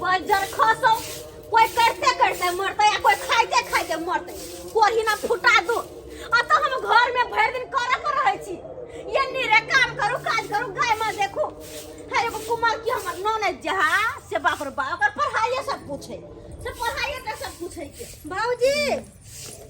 Buzzer खसो कोई करते करते मरते या कोई खाइते खाइते मरते कोही ना फुटा दो आ तो हम घर में भर दिन कर रहे छी ये निरे काम करू काज करू गाय में देखो है एगो कुमार की हमर ननद जहा से बाप रे बाप ओकर पढ़ाई सब पूछे से पढ़ाई त सब पूछे के भाऊजी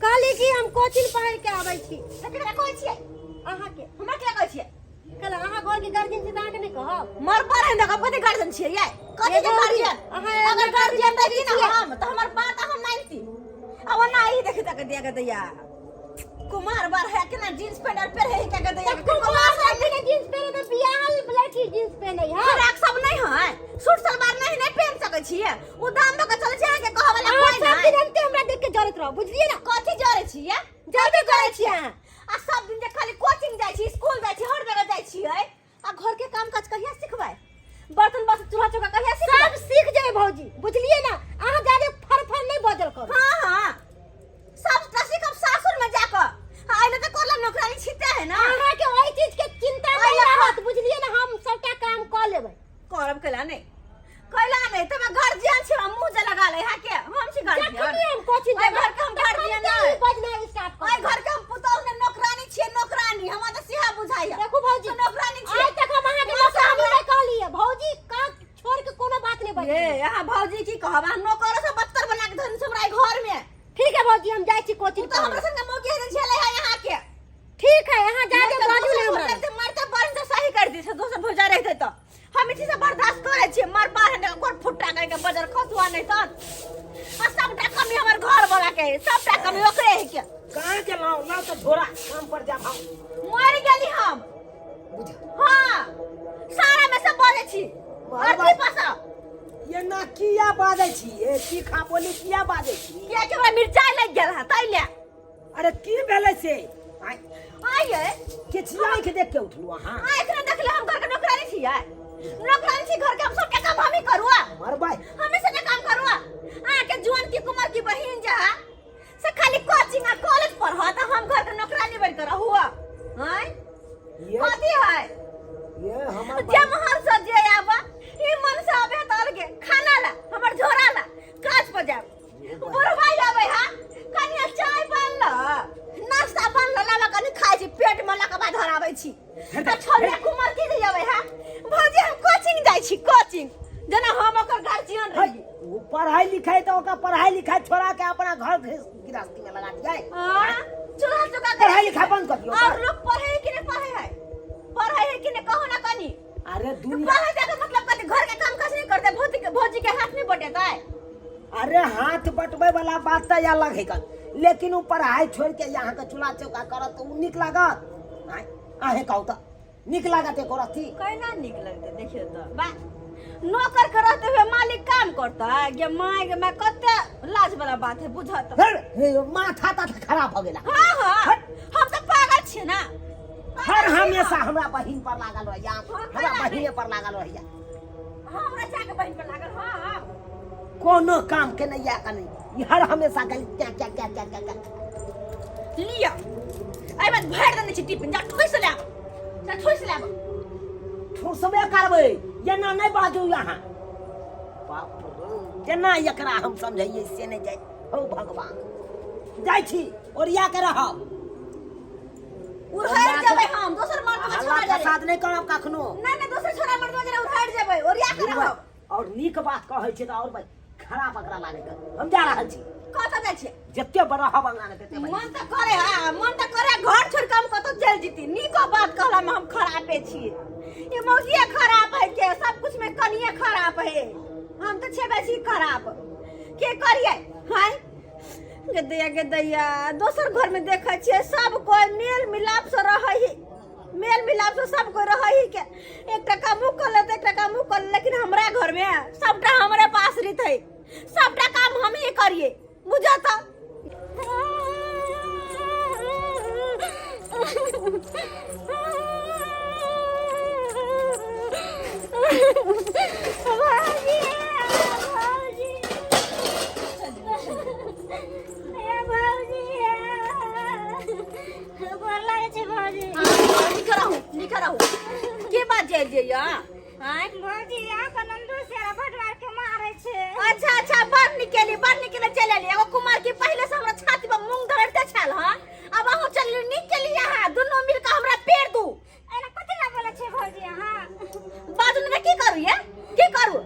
कहली कि हम कोचिंग पढ़ के आबै छी एकरा कहै छियै अहाँ के हमरा के कहै छियै कल अहाँ घर के गार्जियन से अहाँ के नहीं कहब मर पर है ना कथि गार्जियन छियै ये कथि के गार्जियन अगर गार्जियन दै ना हम त हमर बात हम नहीं थी अब ना ही देखि तक दिया के दैया कुमार बार है कि ना जींस पैंट और पहन है क्या के दैया कुमार है कि जींस पहने तो बियाहल ब्लैक जींस पहने है फराक सब नहीं है सूट सलवार नहीं पहन सकै छियै ओ दाम दो के चले छै के कहब वाला कोई सब दिन हमते हमरा देख के जरत रहो बुझलिए ना कथि जरे छियै जल्दी करे छी अहाँ आ सब दिन जे खाली कोचिंग जाय छी स्कूल जाय छी हर जगह जाय छियै आ घर के काम काज कहिया सिखबै बर्तन बासन चूल्हा चौका कहिया सिखबै सब सीख जाए भौजी बुझलिए ना अहाँ ज्यादा फरफर नहीं बजल करो हां हां सब तसी कब सासुर में जाकर आइले त कोला नौकरानी छिते है ना अहाँ के ओई चीज के चिंता नहीं रहत बुझलिए ना हम सबटा काम क लेबै करब केला नहीं कैला नहीं त गार्जियन छी हम मुंह जे लगा ले है के हम छी गार्जियन जखनी हम कोचिंग ओइ घर के हम गार्जियन नहीं बजना स्टार्ट कर ओइ घर के हम पुतौ ने नौकरानी छी नौकरानी हमरा त सिहा बुझाइया देखो भौजी नौकरानी छी आज तक हम अहाँ के नौकरानी नहीं कहली है भौजी का छोड़ के कोनो बात नहीं बजे ए यहां भौजी की कहब हम नौकर से बत्तर बना के धन सबराई घर में ठीक है भौजी हम जाई छी कोचिंग तो हमरा संग मौके है छले है यहां के ठीक है यहां जाके बाजू ले हमरा से मरते बन से सही कर दी से दोसर भौजा रहते तो हम इसी से बर्दाश्त करे छी मर पार है कोन फुट्टा कह के बजर खसुआ नहीं त आ सबटा कमी हमर घर वाला के सबटा कमी ओकरे है के कहां के लाओ ना तो झोरा काम पर जा भाव मर गेली हम हां सारा में सब बोले छी अथी पासा ये ना किया बाजै छी ए तीखा बोली किया बाजै छी ये के हमरा मिर्चाई लग गेल है तैले अरे की भेले से आइए के छिया के देख के उठलु हां आ एकरा देखले हम घर के नौकरानी छी नौकरानी छी घर के हम सबटा काम हम ही करूआ मर भाई हमें से काम करूआ आ के जुआन की कुमार की बहन जा से खाली कोचिंग आ कॉलेज पढ़ा त हम घर के नौकरानी बन कर हुआ हैं ये कथी है ये हमर जे महर से जे आबा ई मन से आबे तल के खाना ला हमर झोरा ला काज पर जाब बुढ़वाई आबे हा कनिया चाय बन ला नाश्ता बन ला लावा कनी खाइ छी पेट में ला के बाद धराबै छी त छोरे कुमार की दे आबे हा भौजी हम कोचिंग जाय छी कोचिंग जना हम ओकर गार्जियन रही वो पढ़ाई लिखाई तो ओका पढ़ाई लिखाई छोड़ा के अपना घर गृहस्थी में लगा दिया हां चूल्हा चौका पढ़ाई लिखाई बंद कर दियो और लोग पढ़े है कि नहीं पढ़े है पढ़े है कि नहीं कहो ना कनी अरे दुनिया पढ़े जाके मतलब कथी घर के काम काज नहीं करते भौजी के हाथ नहीं बटेता है अरे हाथ बटवे वाला बात तो अलग है का लेकिन वो पढ़ाई छोड़ के यहाँ का चूल्हा चौका करत तो निक लागत आहे कहू तो निक लागत एको रथी कहना निक लगते देखिए तो बा नौकर के रहते हुए मालिक काम करता है ये माय के मैं कते लाज वाला बात है बुझत फिर माथा ता खराब हो गेला हां हां हम तो पागल छी ना हर हमेशा हमरा बहिन पर लागल रहिया हमरा बहिने पर लागल रहिया हमरा जाके बहिन पर लागल हां कोनो काम के नहीं या का नहीं हर हमेशा गल क्या लिया आई बात भर देने छी टिफिन जा ठोस ले जा ठोस ले ठोसबे करबै एना नहीं बाजू यहाँ बाप रे केना एकरा हम समझाइए से नहीं जाय हो भगवान जाय छी ओरिया के रह उड़ाड़ जेबै हम दोसर मर्द में छोड़ा जाय साथ नहीं करब कखनो नहीं दोसर छोरा मर्द में जरा उड़ाड़ जेबै ओरिया के रहब और नीक बात कहै छै त और भाई खराब पकड़ा लागे हम जा रहल छी कत जाय छी जत्ते बड़ा हवा ना देते मन त करे घर छोड़ के हम कत चल जीती नीको बात कहला में हम खराबे छी ये मौगिए खराब है के सब कुछ में कनिए खराब है हम तो छेबे छी खराब के करिए हैं के दैया दोसर घर में देखै छियै सब कोई मेल मिलाप से रहै है मेल मिलाप से सब कोई रहै है के एक टका मुंह कर ले एक टका मुंह कर लेकिन हमरा घर में सबटा हमरे पास रहत है सबटा काम हम ही करिए बुझाता के बात जे या हां भौजी आ कनंदू से बटवार के मारे छे चले लिए एगो कुमार की पहले से हमरा छाती पर मूंग धरते छल हां अब हम चल निक के लिए हां दोनों मिलकर हमरा पेड़ दू एना कथि ना बोले छे भौजी हां बाजू ने की करू ये की करू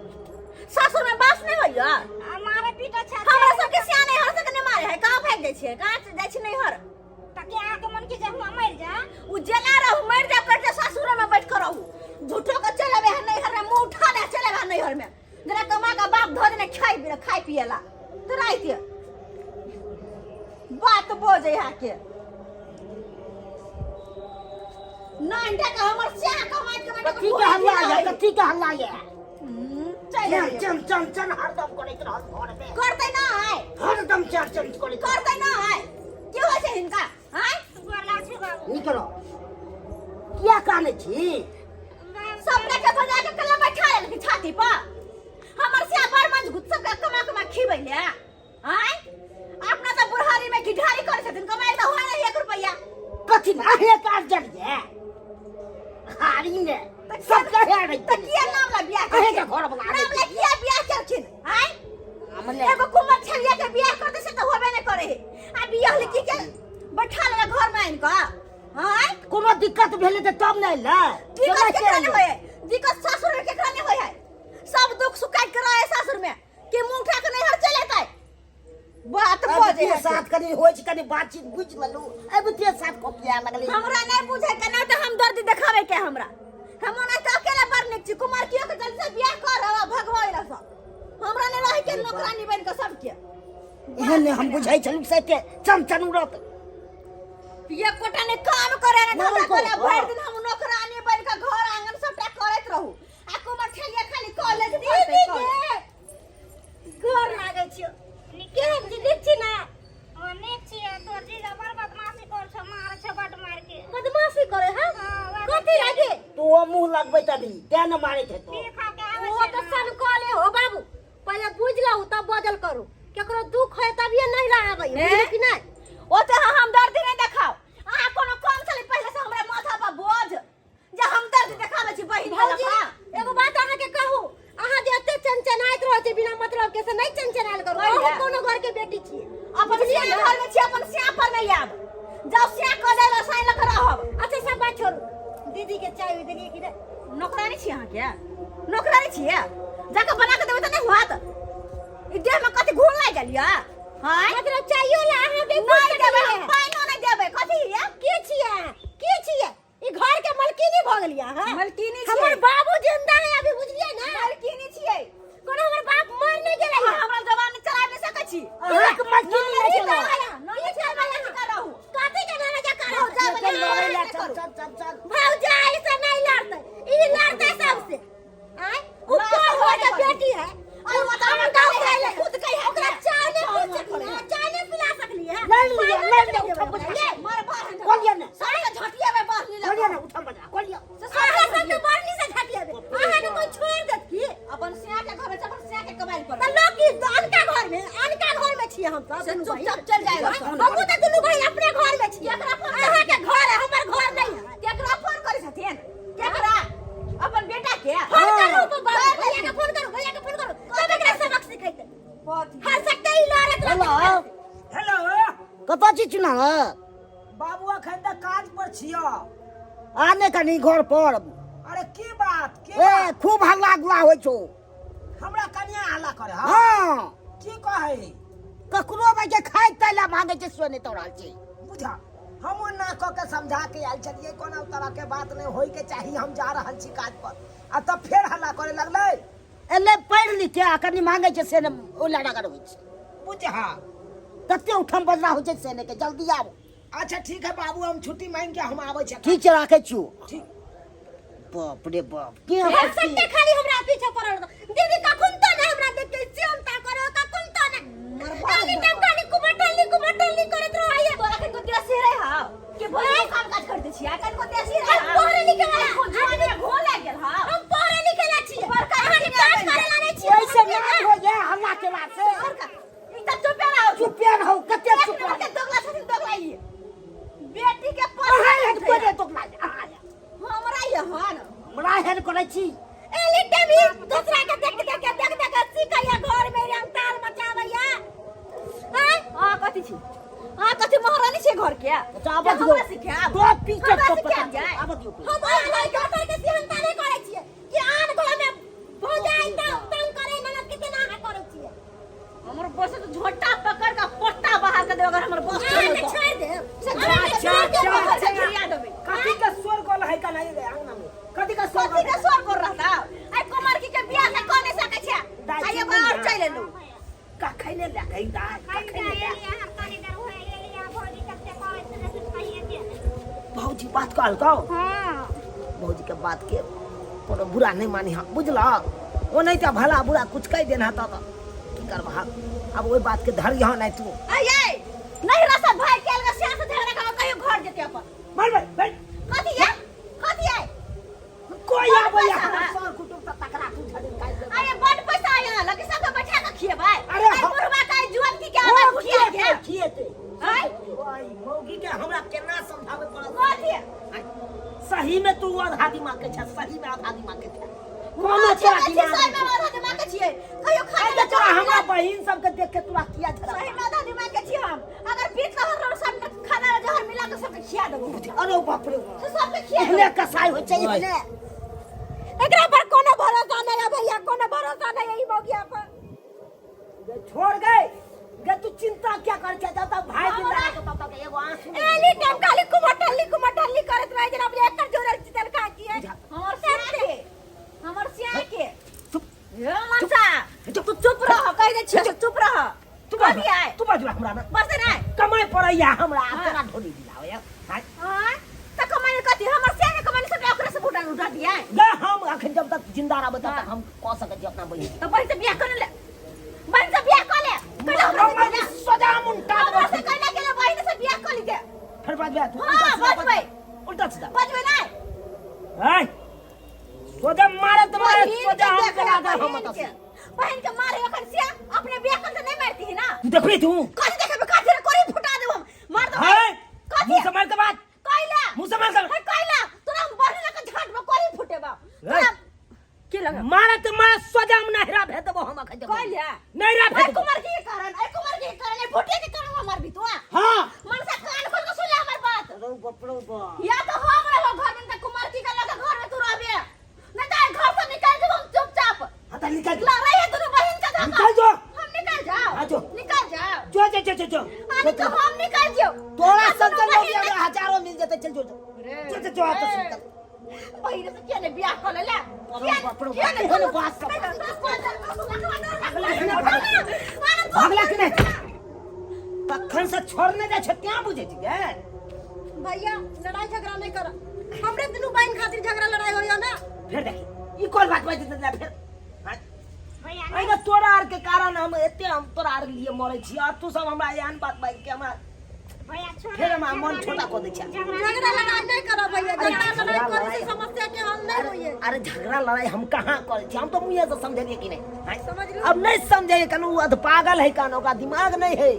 सासुर में बास नहीं होइया हमारे पीटा छा हमरा सब के सियाने हर से ने मारे है कहां फेंक दे छे कहां जाय छी नहीं हर तके आके मन के जब हम मर जा उ जना रहू मर जा करके सासुर में बैठ कर रहू झूठो के चले बे नहीं हर में मुंह उठा दे चले बे नहीं हर में जरा कमा का बाप धो देने खाई पिएला तो राइते बात बोझे है के नाइन का हमर से कमाई के कथी के हल्ला है कथी के हल्ला है चल चल हरदम करे रहत घर में करते ना है हरदम चल करे करते ना है क्यों है से इनका हैं गोर लाग छे बाबू निकलो क्या काने छी सबने के बजा के कला बैठा ले छाती पर हमर से बार मंज गुस्सा का कमा खीबैले हैं अपना तो बुढ़ारी में गिठारी कर छथिन कमाई तो होय नहीं 1 रुपया कथी ना है काट जड़िए हारी ने सब कहे रही त किया नाम ला बियाह कहे के घर बना नाम ला किया बियाह करथिन हैं हमने एगो कुमार छलिया के बियाह करते से तो होबे नहीं करे आ बियाह लड़की के बैठा ले घर में इनका हैं कोनो दिक्कत भेले त तब नहीं ला दिक्कत के नहीं होए दिक्कत सासुर के नहीं होए है सब दुख सुखाई कर रहा है सासुर में कि मुंह उठा के नहीं हर चले जाए बात बोझे के साथ कनी होय छ कनी बातचीत बुझ ललू अब ते साथ को किया लगले हमरा नहीं बुझे के ना तो हम दर्द दिखावे के हमरा हम ना तो अकेला पर निक छी कुमार कियो के जल्दी से बियाह कर भगवाई ला सब हमरा ने रह के नौकरानी बन के सब के एहन हम बुझाई छलू से के चमचन उड़त ये कोटा ने काम करे ने धंधा करे भर दिन हम नौकरानी बन के घर आंगन सबटा करत रहू आ कुमार ठेलिया खाली कॉलेज दीदी के गोर लागे छियो निके दीदी छी ना अनेक छी तोर जी जबर बदमाशी कर छ मार छ बट मार के बदमाशी करे हां कथि लागे तो मुंह लगबै तभी ते न मारे थे तो खा के आवे ओ तो सन कॉले हो बाबू पहले बुझ लऊ तब बदल करू केकरो दुख है तब ये नहीं रहबै कि नहीं ओ तो हम दर्द नहीं देखाओ आ कोनो कम चली पहले से हमरा माथा पर बोझ जे हम दर्द देखावे छी बहिन भौजी एगो बात अहाँ के कहू अहाँ जे एते चंचनाइत रहै छै बिना मतलब के से नहीं चंचनाल करू अहाँ कोनो घर के बेटी छी अपन सिया घर में छी अपन सिया पर में आब जाओ सिया क दे रसायन लग रहब अच्छा सब बात छोड़ू दीदी के चाय देलिए कि नहीं नौकरानी छी अहाँ के नौकरानी छी जाके बना के देबै त नहीं होत ई देह में कथि घून लाग गेलिया हां मतलब चाहिए ला अहाँ के नहीं देबै पाइनो नहीं देबै कथि है के छिए ई घर के मलकिनी भ गेलिया हां मलकिनी छी हमर बाबू जिंदा है अभी बुझलिए ना मलकिनी छियै कोनो हमर बाप मर नहीं गेलै है हमरा जवान चला नहीं सकै छी अहाँ के मलकिनी नहीं चला नहीं चला नहीं करहु कथि के नाम जा करो चल भौजाई से नहीं लड़ते ई लड़ते सबसे आय ऊपर हो के बेटी है और मतलब हम गांव से ले खुद कहि ओकरा चाय ने पिला सकली है ले उठम बजा ले मार बाहर कोलिया ने सारे झटिया में बाहर ले कोलिया ने उठम बजा कोलिया सारा सब तो बरनी से घटिया दे अहाँ ने कोई छोड़ देत की अपन सिया के घर में अपन सिया के कमाई पर त लोग की अनका घर में छी हम सब चुपचाप चल जाएगा हमहू त दुनू भाई अपने घर में छी केकरा फोन अहाँ के घर है हमर घर नहीं है केकरा फोन करे छथिन केकरा अपन बेटा के फोन करू भैया के फोन करू तब एकरा सबक सिखाइते हर सकते ही लड़त हेलो हेलो कतऽ छी चुना बाबू अखन तक काज पर छियो आने कनी घर पर अरे की बात ए खूब हल्ला गुल्ला होइ छौ हमरा कन्या हल्ला करे हा हां की कहे ककरो भाई के खाइ तैला भागे छै सोने तोड़ल छी बुझा हम ना क के समझा के आइल छलिए कोनो तरह के बात नहीं होई के चाहिए हम जा रहल छी काज पर आ तब फेर हल्ला करे लगले एले पढ़ लिख के कनी मांगे छै से ओ लड़ा कर होइ छै बुझा कते उठम बजना होइ छै से ने के जल्दी आबो अच्छा ठीक है बाबू हम छुट्टी मांग के हम आबै छी ठीक छै राखे छियो ठीक बाप रे बाप के हर सकते खाली हमरा पीछे पड़ल दीदी कखन तो ना हमरा देख के चिंता करो कखन तो ना खाली टाइम खाली कुमटली करत रहइए तोरा के को देसी रे हा के बोले काम काज करते छी आकन को देसी रे हम पढ़े लिखे वाला जोने घोल लाग गेल हा हम पढ़े लिखे ला छी बड़का अहाँ काज करे ला नहीं छी ऐसे नहीं हो गया हल्ला के बाद से ई त चुपे रहो चुप रहो कते चुप के रहो दोगला छथिन दोगला ई बेटी के अहाँ हेड पर करे तो ना हमरा यहां हमरा हेड करे छी एली टीवी दूसरा के देख सीखैया घर में रंगताल मचावैया के अच्छा आब दियो हमरा सिखाब दो पीछे हमरा तो सिखाब जाए आब दियो हम आइ डॉक्टर के सिहनता नहीं करे छिए कि आन घर में हो जाए त तंग करे ननद कितना है करे छिए हमर बस तो झोटा पकड़ के पोट्टा बाहर कर दे अगर हमर बस छोड़ दे से गिरिया देबे कथी के स्वर कल है का नहीं रे अंगना में कथी का स्वर कथी के स्वर कर रहता आई कुमार की के बियाह से कोने सके छे आइए बाहर चले लो का खैले ले गई दा का खैले ले हम तनी देर होए ले लिया भौजी तक से कहै से कुछ कहिए के भौजी बात कहल कौ हां भौजी के बात के कोनो बुरा नहीं मानी हां बुझला वो नहीं त भला बुरा कुछ कह देना त की करबा अब ओई बात के धर यहां नहीं तू आइए नहीं रसा भाई के अलग से झगड़ा का कहियो घर जेते अपन मार भाई कथी है कोई आबे यहाँ सर कुटुम त तकरा तू छड़े काट दे अरे बड़ पैसा आया लगे सब बैठा के खिएबै अरे बुढ़वा का जुआन की के आवाज खिया के खिएते हाय ओई मौगी के हमरा केना समझावे पड़त कथी सही में तू आधा दिमाग के छ सही में आधा दिमाग के छ कोनो तेरा दिमाग में आधा दिमाग के छिए कहियो खाए अरे तोरा हमरा बहिन सब के देख के तोरा किया झरा सही में आधा दिमाग के छिए हम अगर पीट का हर सब खाना जहर मिला के सबके खिया देबो अरे बाप रे तो सबके खिया पहले कसाई हो चाहिए पहले एकरा पर कोनो भरोसा नहीं है भैया कोनो भरोसा नहीं है ई मोगिया पर छोड़ गए गे तू चिंता क्या कर के जाता भाई के लगा तो तब एगो आंसू एली टाइम खाली कुमटली करत रहे जब एकर जोरल चितल का किए हमर सिया के ये मनसा तू चुप रह कह दे छी चुप रह तू कभी आए तू बाजू हमरा ना बस नहीं कमाई पड़ैया हमरा तेरा ढोली दिलाओ यार हां हां त कमाई कथी हमर सिया के कमाई सब ओकरे से फुटन उठा दिया गे हम अखन जब तक जिंदा रहब तब तक हम कह सकै छी अपना बहिन तो बहन से बियाह कर ले बहन से बियाह कर ले हम सजा मुंटा हमरा से कहना के बहन से बियाह कर लीजिए फिर बाजू तू हां बजबै उल्टा सीधा बजबै नहीं हां सोजा मारत सोजा हम चला दे हम त बहन के मारे अखन सिया अपने बियाह कर से नहीं मारती है ना तू देखबी तू कथी देखबे काठी रे कोरी फुटा देब हम मार दो हां कथी मुंह संभाल के बात कइला मुंह संभाल के है कइला तोरा बहन के झाट में कोरी फुटेबा तोरा के लगा मारत सोजा हम नहरा भेज देबो हम अखन कइला नहरा ए भेज कुमार के कारण ए फुटे के कारण मार भी तो हां मनसा कान खोल के सुन ले हमर बात रो बपरो बा या तो हम रहो घर में त कुमार की का लगा घर में तू रहबे नहीं तो घर से निकल जब हम चुपचाप हटा निकल ला रही है तू बहन का धक्का निकल जो हम निकल जाओ आ जो। निकल जाओ जो अरे तो हम निकल जाओ तोरा हम सब दोनों लोग बहिन अगर हजारों मिल जाते चल जो जो आ तो सुन बहिन से क्या ने बियाह कर ले अरे बाप रे बाप, एहन बात भागला कि नहीं तखन से छोड़ने जा छ क्या बुझे छी गे भैया लड़ाई झगड़ा नहीं कर हमरे दुनू बहन खातिर झगड़ा लड़ाई होया ना फिर देखी ई कोन बात बात दे फिर भैया अरे तोरा आर के कारण हम एते हम तोरा आर लिए मरै छी और तू सब हमरा एहन बात बात के हमरा भैया छोड़ फिर हम मन छोटा कर दै छी झगड़ा लड़ाई नहीं करो भैया झगड़ा लड़ाई करे से समस्या के हल नहीं होइए अरे झगड़ा लड़ाई हम कहाँ करे छी हम तो मुंह से समझलिए कि नहीं समझ लो अब नहीं समझे कनु अध पागल है कान ओका दिमाग नहीं है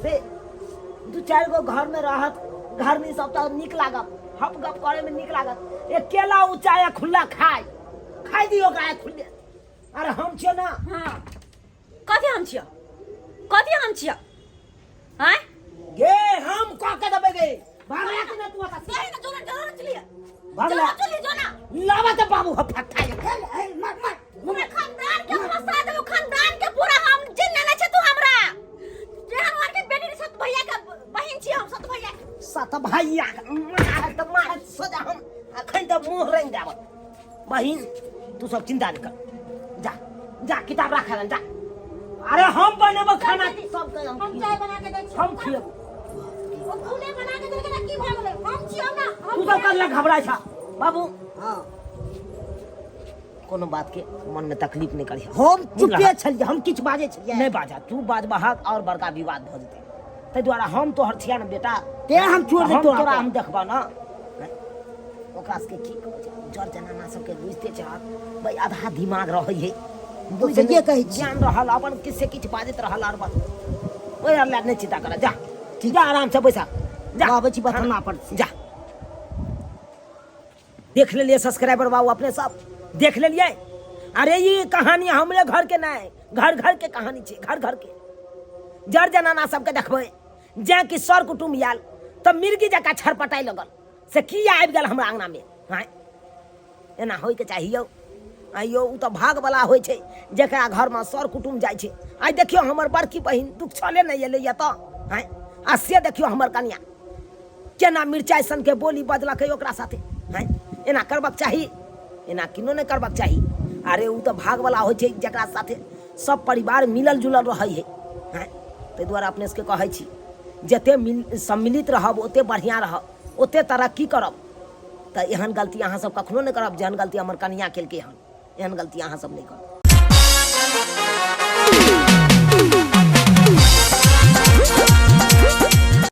से दू चार गो घर में रहत घर में सब तो निक लागत हप गप करे में निक लागत एक केला ऊंचाया खुला खाई दियो गाय खुले अरे हम छियो ना हां कथी हम छियो हैं गे हम का के दबे गे भागला कि ना तू का सही ना जोर चलिए भागला चलिए जो ना लावा तो बाबू फटाई मत पूरे खानदान के हवसा दे खानदान के पूरा हम जिन ना छ तू हमरा जे हमार के बेटी सत भैया का बहन छी हम सत भैया सत भैया मार सजा हम अखन तो मुंह रंग जावत बहिन तू सब चिंता नहीं कर जा जा किताब रखा जा अरे हम बनेबो खाना सब के हम चाय बना के दे छी हम खिएबो ओ फूले बना के दे के की भए गेलै हम छियो ना तू सब कर घबराई छा बाबू हां कोनो बात के मन में तकलीफ नहीं करी हम चुपे छलिए हम किछ बाजे छलिए नहीं बाजा तू बाज बहाक और बड़का विवाद भ जते तै द्वारा हम तो हर छिया न बेटा ते हम छोड़ दे तोरा हम देखबा ना ओकरा के की जर जनाना सब के बुझते छ भाई आधा दिमाग रहै है बुझिए कहि ज्ञान रहल अपन किससे किछ बाजत रहल और बात ओए अल्लाह नहीं चिंता कर जा जा आराम से बैसा जा बाबू जी बतना पर जा देख ले लिए सब्सक्राइबर बाबू अपने सब देख ले लिए अरे ये कहानी हमरे घर के नहीं घर घर के कहानी छे घर घर के जर जनाना सबके देखबै जे कि सर कुटुम आयल तो मिर्गी जका छरपटाई लगल से की आबि गेल हमरा अंगना में। हाँ एना होइके चाहिए आइयो उ तो भाग वाला होइ छै जकरा घर में सर कुटुम जाइ छै। आइ देखियो हमर बड़की बहिन दुख छले नहीं एले ये तो। हाँ आ से देखियो हमर कन्या केना मिर्चाई सन के बोली बजलक ओकरा साथे। हाँ एना करबाक चाही, एना किनो नहीं करबाक चाही। अरे उ तो भाग वाला होइ छै जकरा साथे सब परिवार मिलल जुलल रहै है। हाँ ताहि दुआरे अपने सबके कहै छी जते सम्मिलित रहब ओते बढ़िया रहब, ओते तरक्की करब। तो एहन गलती अहाँ सब कखनो नहीं करब जेहन गलती हमर कन्या केलकै हन, एहन गलती अहाँ सब नहीं करब।